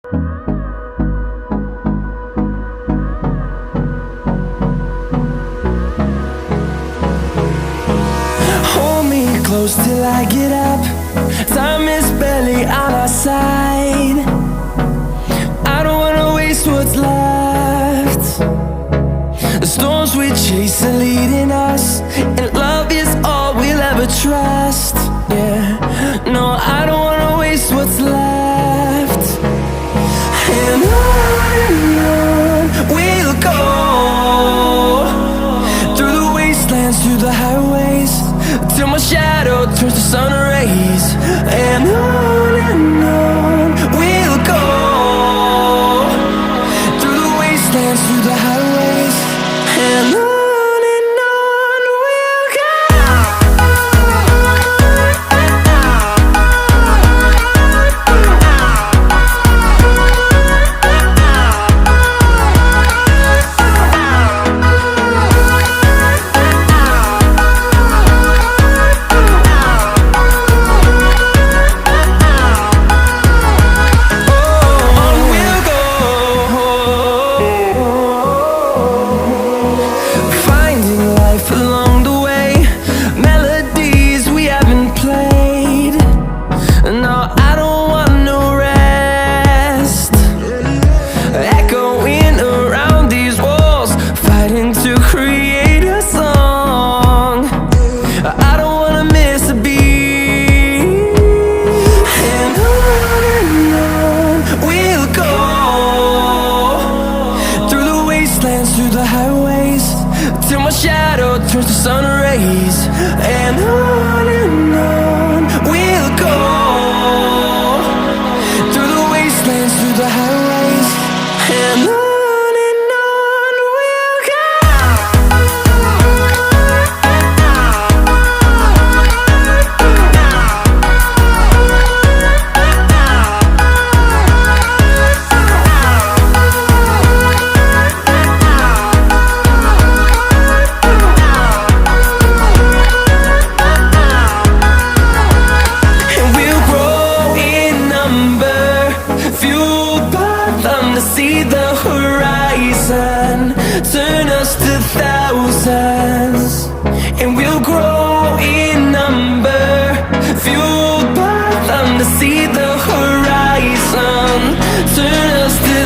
Hold me close till I get up. Time is barely on our side. I don't wanna waste what's left. The storms we chase are leading us, and love is all we'll ever trust. Yeah, no, I don't wanna waste what's left. And on we'll go, through the wastelands, through the highways, till my shadow turns to sun rays. And on we'll go, through the wastelands, through the highways, and on we'll go. Through the highways, till my shadow turns to sun rays. And on we'll go, through the wastelands, through the highways, and on we'll go. See the horizon turn us to thousands, and we'll grow in number, fueled by them to see the horizon turn us to